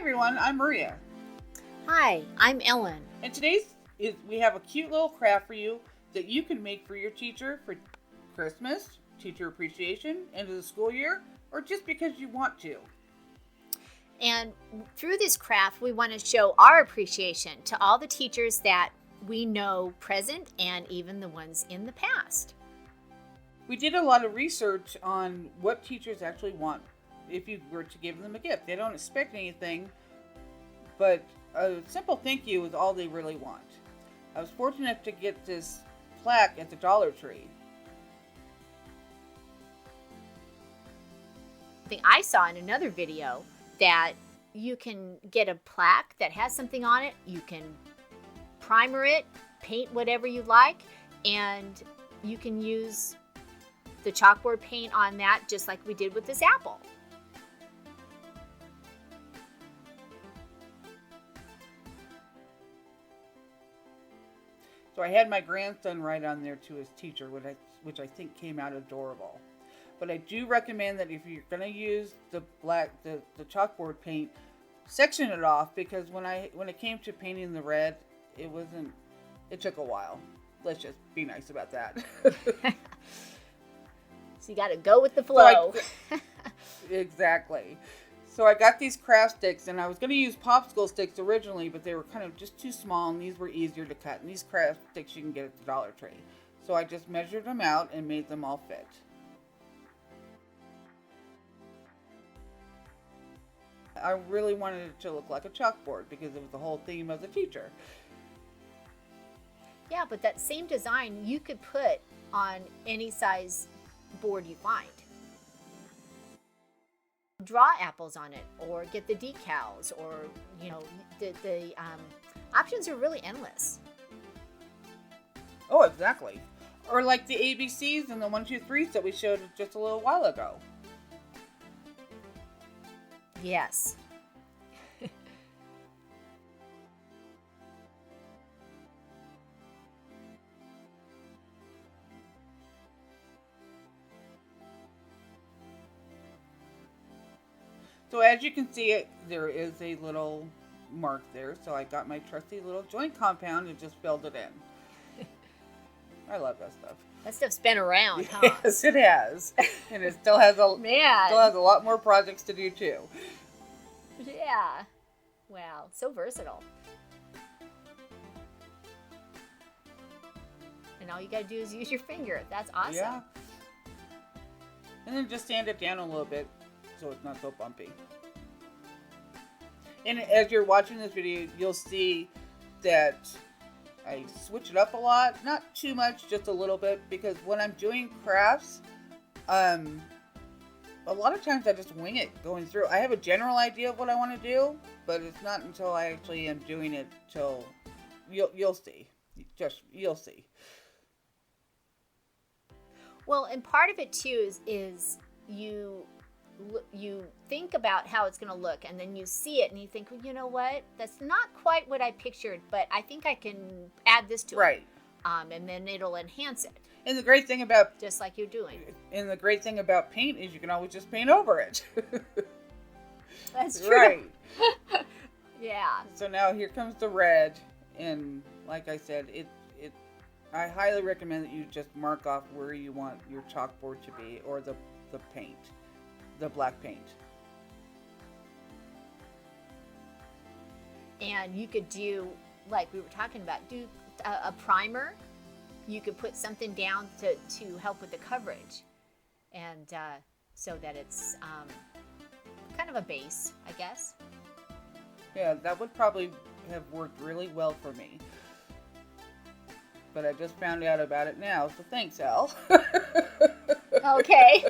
everyone, I'm Maria. Hi, I'm Ellen. And we have a cute little craft for you that you can make for your teacher for Christmas, teacher appreciation, end of the school year, or just because you want to. And through this craft, we want to show our appreciation to all the teachers that we know present and even the ones in the past. We did a lot of research on what teachers actually want if you were to give them a gift. They don't expect anything, but a simple thank you is all they really want. I was fortunate enough to get this plaque at the Dollar Tree. I think I saw in another video that you can get a plaque that has something on it. You can primer it, paint whatever you like, and you can use the chalkboard paint on that just like we did with this apple. So I had my grandson write on there to his teacher, which I think came out adorable. But I do recommend that if you're going to use the chalkboard paint, section it off, because when it came to painting the red, it took a while. Let's just be nice about that. So you got to go with the flow. Exactly. So I got these craft sticks, and I was going to use popsicle sticks originally, but they were kind of just too small, and these were easier to cut. And these craft sticks you can get at the Dollar Tree. So I just measured them out and made them all fit. I really wanted it to look like a chalkboard because it was the whole theme of the teacher. Yeah, but that same design you could put on any size board you find. Draw apples on it, or get the decals, or the options are really endless. Oh, exactly. Or like the ABCs and the 1, 2, 3s that we showed just a little while ago. Yes. So as you can see, there is a little mark there. So I got my trusty little joint compound and just filled it in. I love that stuff. That stuff's been around, huh? Yes, it has. And it still has a lot more projects to do too. Yeah. Wow, so versatile. And all you gotta do is use your finger. That's awesome. Yeah. And then just sand it down a little bit so it's not so bumpy. And as you're watching this video, you'll see that I switch it up a lot. Not too much, just a little bit, because when I'm doing crafts, a lot of times I just wing it going through. I have a general idea of what I want to do, but it's not until I actually am doing it till you'll see. You'll see. Well, and part of it too is you think about how it's going to look, and then you see it and you think, well, you know what, that's not quite what I pictured, but I think I can add this to it, and then it'll enhance it. And the great thing about just like you're doing. And the great thing about paint is you can always just paint over it. That's true. Right. Yeah. So now here comes the red, and like I said, I highly recommend that you just mark off where you want your chalkboard to be, or the paint, the black paint. And you could do, like we were talking about, do a primer. You could put something down to help with the coverage, and so that it's kind of a base, I guess. Yeah, that would probably have worked really well for me. But I just found out about it now, so thanks, Al. Okay.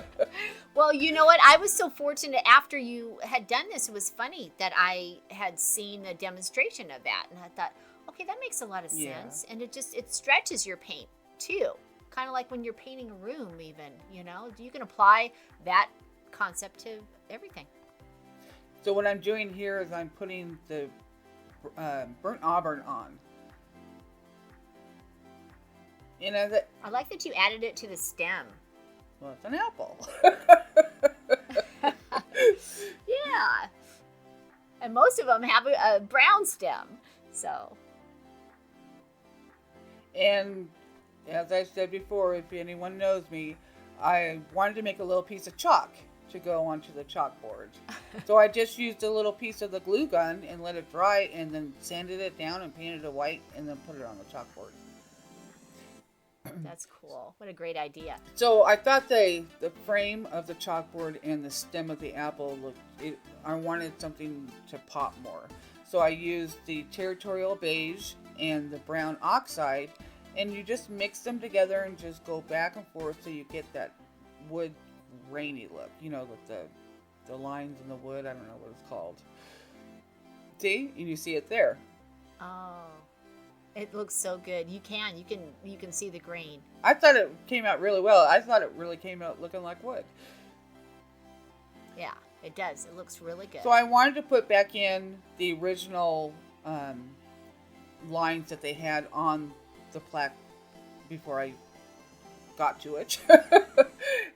Well, you know what? I was so fortunate after you had done this. It was funny that I had seen a demonstration of that, and I thought, okay, that makes a lot of sense. And it stretches your paint too. Kind of like when you're painting a room even, you can apply that concept to everything. So what I'm doing here is I'm putting the burnt auburn on. I like that you added it to the stem. Well, it's an apple. Yeah. And most of them have a brown stem. So. And as I said before, if anyone knows me, I wanted to make a little piece of chalk to go onto the chalkboard. So I just used a little piece of the glue gun and let it dry, and then sanded it down and painted it white, and then put it on the chalkboard. That's cool. What a great idea. So I thought the frame of the chalkboard and the stem of the apple I wanted something to pop more. So I used the territorial beige and the brown oxide, and you just mix them together and just go back and forth so you get that wood grainy look. You know, with the lines in the wood. I don't know what it's called. See? And you see it there. Oh. It looks so good. You can see the grain. I thought it came out really well. I thought it really came out looking like wood. Yeah, it does. It looks really good. So I wanted to put back in the original lines that they had on the plaque before I got to it.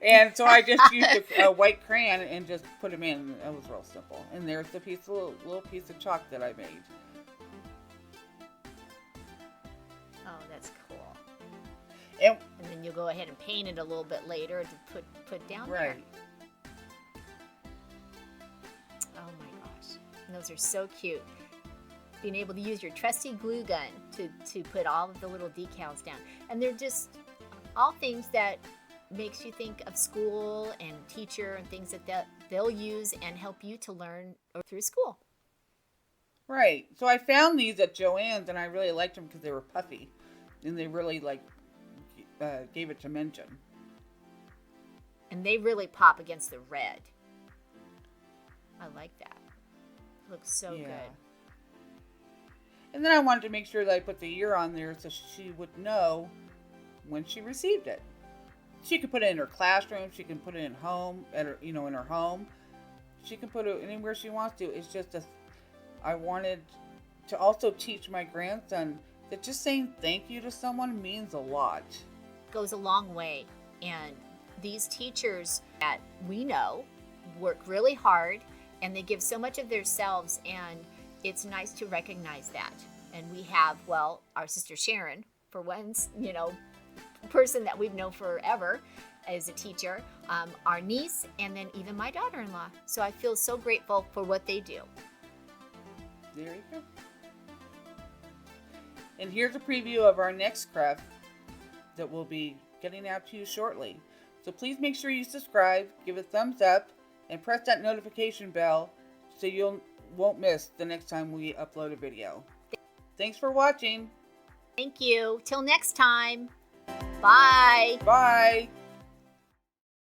And so I just used a white crayon and just put them in. It was real simple. And there's the little piece of chalk that I made. Oh, that's cool. And then you'll go ahead and paint it a little bit later to put down right. there. Oh my gosh. And those are so cute. Being able to use your trusty glue gun to put all of the little decals down. And they're just all things that makes you think of school and teacher and things that they'll use and help you to learn through school. Right. So I found these at Joann's, and I really liked them because they were puffy. And they really, gave it dimension. And they really pop against the red. I like that. It looks so good. And then I wanted to make sure that I put the year on there so she would know when she received it. She could put it in her classroom. She can put it in home, in her home. She can put it anywhere she wants to. It's just I wanted to also teach my grandson that just saying thank you to someone means a lot. Goes a long way. And these teachers that we know work really hard, and they give so much of themselves, and it's nice to recognize that. And we have, our sister Sharon, for one, person that we've known forever as a teacher, our niece, and then even my daughter-in-law. So I feel so grateful for what they do. There you go. And here's a preview of our next craft that we'll be getting out to you shortly. So please make sure you subscribe, give a thumbs up, and press that notification bell so you won't miss the next time we upload a video. Thanks for watching. Thank you. Till next time. Bye. Bye.